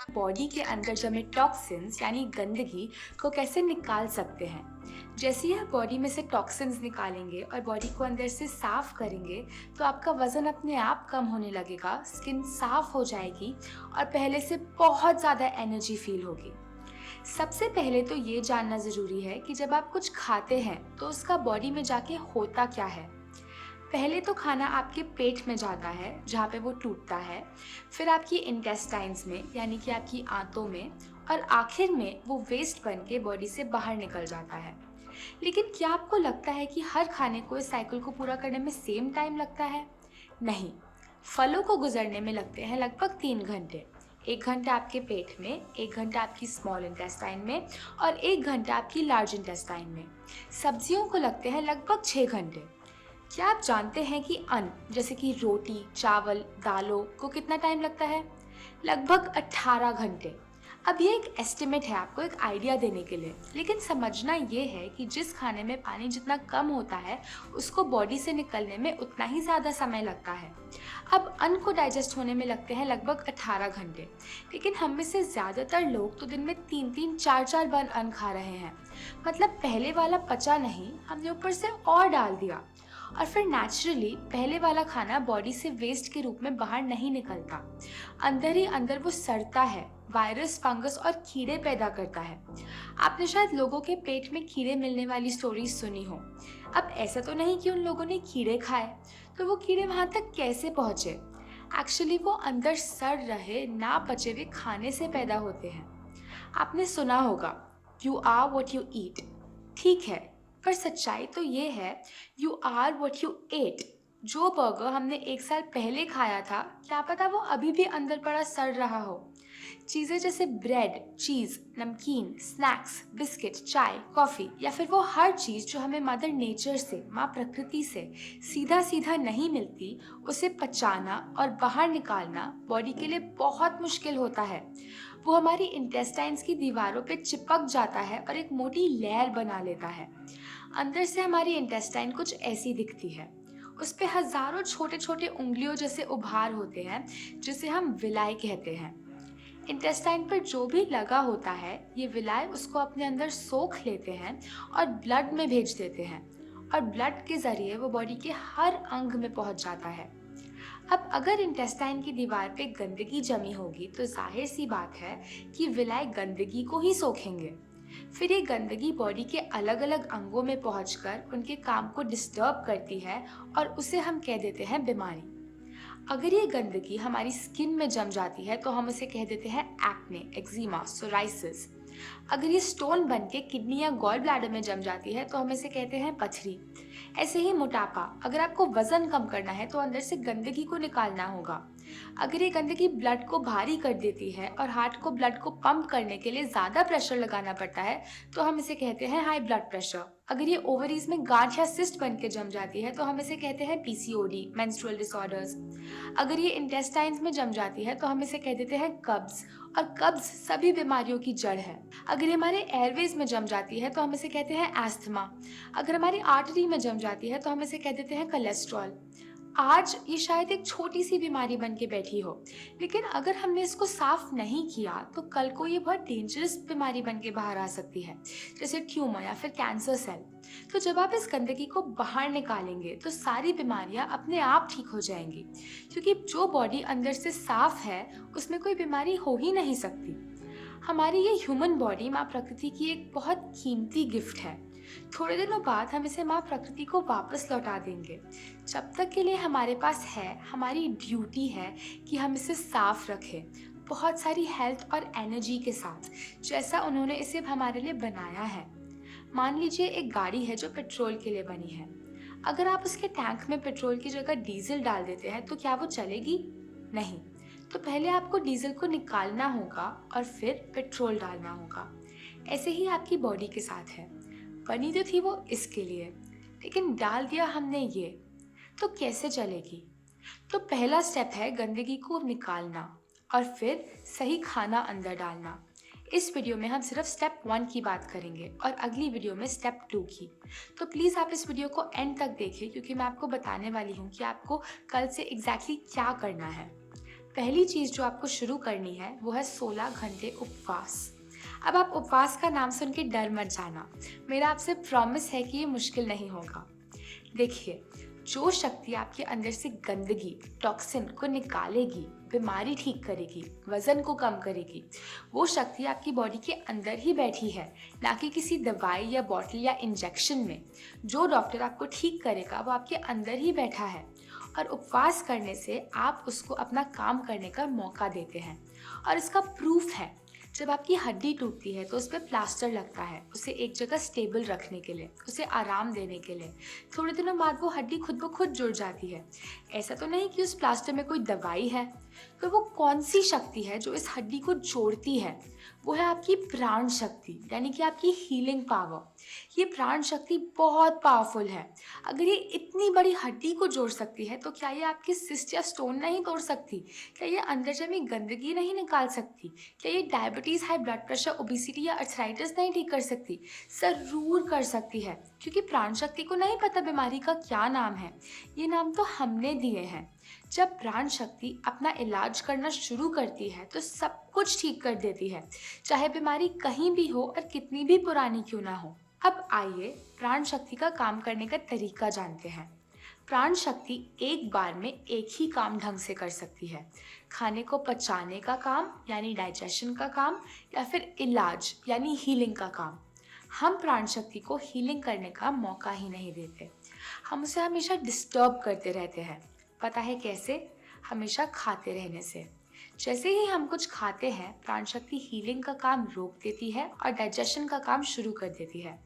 Body के अंदर जमे टॉक्सिन्स यानी गंदगी को कैसे निकाल सकते हैं। जैसे ही आप बॉडी में से टॉक्सिन्स निकालेंगे और बॉडी को अंदर से साफ करेंगे तो आपका वजन अपने आप कम होने लगेगा, स्किन साफ हो जाएगी और पहले से बहुत ज़्यादा एनर्जी फील होगी। सबसे पहले तो ये जानना ज़रूरी है कि जब आप कुछ खाते हैं तो उसका बॉडी में जाके होता क्या है। पहले तो खाना आपके पेट में जाता है जहाँ पे वो टूटता है, फिर आपकी इंटेस्टाइन्स में यानी कि आपकी आंतों में, और आखिर में वो वेस्ट बन के बॉडी से बाहर निकल जाता है। लेकिन क्या आपको लगता है कि हर खाने को इस साइकिल को पूरा करने में सेम टाइम लगता है? नहीं, फलों को गुजरने में लगते हैं लगभग 3 घंटे। 1 घंटा आपके पेट में, 1 घंटा आपकी स्मॉल इंटेस्टाइन में और 1 घंटा आपकी लार्ज इंटेस्टाइन में। सब्जियों को लगते हैं लगभग 6 घंटे। क्या आप जानते हैं कि अन्न जैसे कि रोटी, चावल, दालों को कितना टाइम लगता है? लगभग 18 घंटे। अब ये एक एस्टिमेट है आपको एक आइडिया देने के लिए, लेकिन समझना ये है कि जिस खाने में पानी जितना कम होता है उसको बॉडी से निकलने में उतना ही ज़्यादा समय लगता है। अब अन्न को डाइजेस्ट होने में लगते हैं लगभग 18 घंटे, लेकिन हम में से ज़्यादातर लोग तो दिन में 3-3, 4-4 बार अन्न खा रहे हैं। मतलब पहले वाला पचा नहीं, हमने ऊपर से और डाल दिया और फिर नेचुरली पहले वाला खाना बॉडी से वेस्ट के रूप में बाहर नहीं निकलता, अंदर ही अंदर वो सड़ता है, वायरस, फंगस और कीड़े पैदा करता है। आपने शायद लोगों के पेट में कीड़े मिलने वाली स्टोरीज सुनी हो। अब ऐसा तो नहीं कि उन लोगों ने कीड़े खाए, तो वो कीड़े वहां तक कैसे पहुंचे? एक्चुअली वो अंदर सड़ रहे ना पचे हुए खाने से पैदा होते हैं। आपने सुना होगा you are what you eat. ठीक है, पर सच्चाई तो ये है you are what you ate. जो बर्गर हमने 1 साल पहले खाया था, क्या पता वो अभी भी अंदर पड़ा सड़ रहा हो। चीज़ें जैसे ब्रेड, चीज़, नमकीन, स्नैक्स, बिस्किट, चाय, कॉफ़ी या फिर वो हर चीज़ जो हमें मदर नेचर से, माँ प्रकृति से सीधा सीधा नहीं मिलती, उसे पचाना और बाहर निकालना बॉडी के लिए बहुत मुश्किल होता है। वो हमारी इंटेस्टाइन्स की दीवारों पे चिपक जाता है और एक मोटी लेयर बना लेता है। अंदर से हमारी इंटेस्टाइन कुछ ऐसी दिखती है। उस पे हजारों छोटे छोटे उंगलियों जैसे उभार होते हैं जिसे हम विलाई कहते हैं। इंटेस्टाइन पर जो भी लगा होता है, ये विलाई उसको अपने अंदर सोख लेते हैं और ब्लड में भेज देते हैं और ब्लड के जरिए वो बॉडी के हर अंग में पहुंच जाता है। अब अगर इंटेस्टाइन की दीवार पे गंदगी जमी होगी तो जाहिर सी बात है कि विलाई गंदगी को ही सोखेंगे। फिर ये गंदगी बॉडी के अलग अलग अंगों में पहुंचकर उनके काम को डिस्टर्ब करती है और उसे हम कह देते हैं बीमारी। अगर ये गंदगी हमारी स्किन में जम जाती है तो हम उसे कह देते हैं एक्ने, एक्जिमा, सोराइसिस। अगर ये स्टोन बन के किडनी या गॉल ब्लैडर में जम जाती है तो हम इसे कहते हैं पथरी। ऐसे ही मोटापा, अगर आपको वजन कम करना है तो अंदर से गंदगी को निकालना होगा। अगर ये गंदगी ब्लड को भारी कर देती है और हार्ट को ब्लड को पंप करने के लिए ज़्यादा प्रेशर लगाना पड़ता है तो हम इसे कहते हैं हाई ब्लड प्रेशर। अगर ये ओवरीज में गांठ या सिस्ट बन के जम जाती है तो हम इसे कहते हैं पीसीओडी, मेंस्ट्रुअल डिसऑर्डर्स। अगर ये इंटेस्टाइन्स में जम जाती है तो हम इसे कह देते हैं कब्ज, और कब्ज सभी बीमारियों की जड़ है। अगर ये हमारे एयरवेज में जम जाती है तो हम इसे कहते हैं एस्थमा। अगर हमारी आर्टरी में जम जाती है तो हम इसे कह देते हैं कोलेस्ट्रॉल। आज ये शायद एक छोटी सी बीमारी बन के बैठी हो, लेकिन अगर हमने इसको साफ नहीं किया तो कल को ये बहुत डेंजरस बीमारी बन के बाहर आ सकती है, जैसे ट्यूमर या फिर कैंसर सेल। तो जब आप इस गंदगी को बाहर निकालेंगे तो सारी बीमारियां अपने आप ठीक हो जाएंगी, क्योंकि जो बॉडी अंदर से साफ है उसमें कोई बीमारी हो ही नहीं सकती। हमारी ये ह्यूमन बॉडी माँ प्रकृति की एक बहुत कीमती गिफ्ट है। थोड़े दिनों बाद हम इसे माँ प्रकृति को वापस लौटा देंगे। जब तक के लिए हमारे पास है, हमारी ड्यूटी है कि हम इसे साफ रखें, बहुत सारी हेल्थ और एनर्जी के साथ, जैसा उन्होंने इसे हमारे लिए बनाया है। मान लीजिए एक गाड़ी है जो पेट्रोल के लिए बनी है। अगर आप उसके टैंक में पेट्रोल की जगह डीजल डाल देते हैं तो क्या वो चलेगी? नहीं। तो पहले आपको डीजल को निकालना होगा और फिर पेट्रोल डालना होगा। ऐसे ही आपकी बॉडी के साथ है। बनी तो थी वो इसके लिए, लेकिन डाल दिया हमने ये, तो कैसे चलेगी? तो पहला स्टेप है गंदगी को निकालना और फिर सही खाना अंदर डालना। इस वीडियो में हम सिर्फ स्टेप 1 की बात करेंगे और अगली वीडियो में स्टेप 2 की। तो प्लीज़ आप इस वीडियो को एंड तक देखें, क्योंकि मैं आपको बताने वाली हूँ कि आपको कल से एग्जैक्टली क्या करना है। पहली चीज़ जो आपको शुरू करनी है वो है 16 घंटे उपवास। अब आप उपवास का नाम सुन के डर मत जाना। मेरा आपसे प्रॉमिस है कि ये मुश्किल नहीं होगा। देखिए, जो शक्ति आपके अंदर से गंदगी, टॉक्सिन को निकालेगी, बीमारी ठीक करेगी, वजन को कम करेगी, वो शक्ति आपकी बॉडी के अंदर ही बैठी है, ना कि किसी दवाई या बॉटल या इंजेक्शन में। जो डॉक्टर आपको ठीक करेगा वो आपके अंदर ही बैठा है। और उपवास करने से आप उसको अपना काम करने का मौका देते हैं। और इसका प्रूफ है, जब आपकी हड्डी टूटती है तो उस पर प्लास्टर लगता है, उसे एक जगह स्टेबल रखने के लिए, उसे आराम देने के लिए। थोड़े दिनों बाद वो हड्डी खुद ब खुद जुड़ जाती है। ऐसा तो नहीं कि उस प्लास्टर में कोई दवाई है। तो वो कौन सी शक्ति है जो इस हड्डी को जोड़ती है? वो है आपकी प्राण शक्ति, यानी कि आपकी हीलिंग पावर। ये प्राण शक्ति बहुत पावरफुल है। अगर ये इतनी बड़ी हड्डी को जोड़ सकती है तो क्या ये आपके सिस्ट या स्टोन नहीं तोड़ सकती? क्या ये अंदर जमी गंदगी नहीं निकाल सकती? क्या ये diabetes, high blood pressure, obesity या अर्थराइटिस नहीं ठीक कर सकती? ज़रूर कर सकती है, क्योंकि प्राण शक्ति को नहीं पता बीमारी का क्या नाम है। ये नाम तो हमने दिए हैं। जब प्राण शक्ति अपना इलाज करना शुरू करती है तो सब कुछ ठीक कर देती है, चाहे बीमारी कहीं भी हो और कितनी भी पुरानी क्यों ना हो। अब आइए प्राण शक्ति का काम करने का तरीका जानते हैं। प्राण शक्ति एक बार में एक ही काम ढंग से कर सकती है। खाने को पचाने का काम यानी डाइजेशन का काम, या फिर इलाज यानी हीलिंग का काम। हम प्राण शक्ति को हीलिंग करने का मौका ही नहीं देते। हम उसे हमेशा डिस्टर्ब करते रहते हैं। पता है कैसे? हमेशा खाते रहने से। जैसे ही हम कुछ खाते हैं, प्राण शक्ति हीलिंग का काम रोक देती है और डाइजेशन का काम शुरू कर देती है।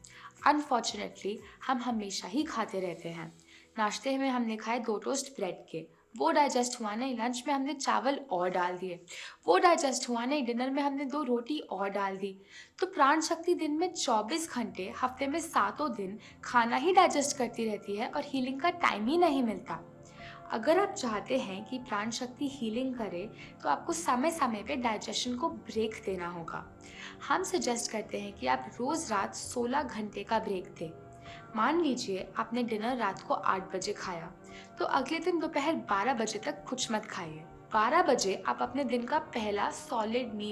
अनफॉर्चुनेटली हम हमेशा ही खाते रहते हैं। नाश्ते में हमने खाए 2 टोस्ट ब्रेड के, वो डाइजेस्ट हुआ नहीं। लंच में हमने चावल और डाल दिए, वो डाइजेस्ट हुआ नहीं। डिनर में हमने 2 रोटी और डाल दी। तो प्राण शक्ति दिन में 24 घंटे, हफ्ते में 7 दिन खाना ही डाइजेस्ट करती रहती है और हीलिंग का टाइम ही नहीं मिलता। अगर आप चाहते हैं कि प्राण शक्ति हीलिंग करे तो आपको समय समय पे डाइजेशन को ब्रेक देना होगा। हम सजेस्ट करते हैं कि आप रोज़ रात 16 घंटे का ब्रेक दें। मान लीजिए आपने डिनर रात को 8 बजे खाया, तो अगले दिन दोपहर 12 बजे तक कुछ मत खाइए। 12 बजे आप अपने दिन का पहला सॉलिड मील